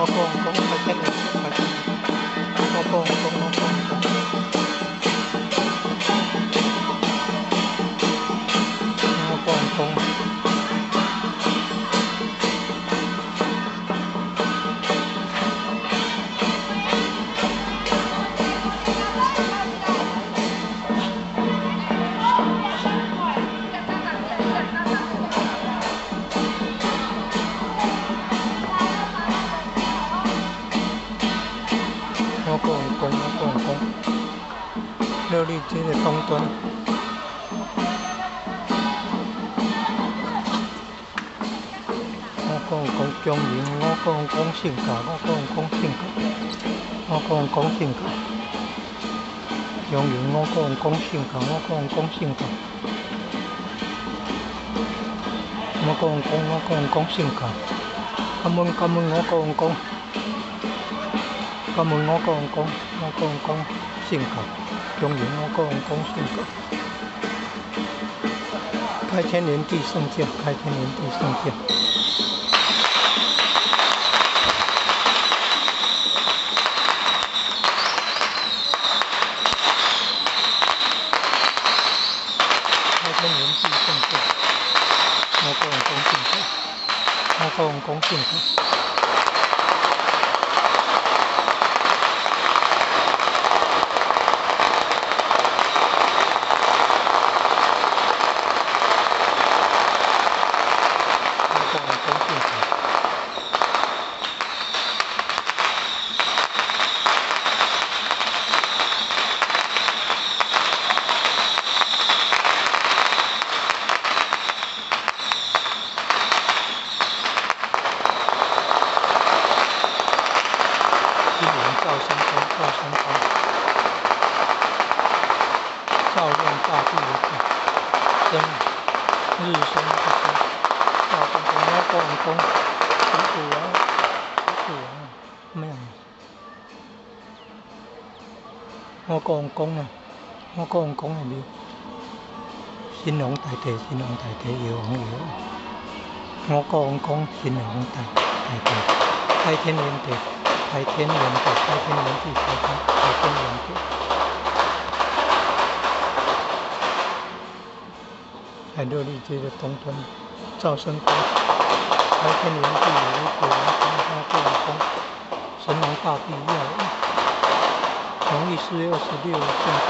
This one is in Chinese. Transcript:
我讲快点来，快点来！我讲。料理这个东端，我讲中营，我讲性格，我讲性格，我讲性格，中营我讲性格，我讲性格，我讲性格，根本我讲，根本我讲性格。中原我讲性格，开天连地圣驾，开天连地圣驾。开天连地圣驾，我讲性格，我讲性格。照亮大地的生日升不息，照亮我讲咩啊？我讲啊，我讲係咩？先皇大帝，堯皇堯。我講先皇大帝，開天連地，開天連地，開天連地，開天連地。海洛丽街的东端，赵生公，开天连地，如果王天花公，神农大帝庙，农历4月26圣诞。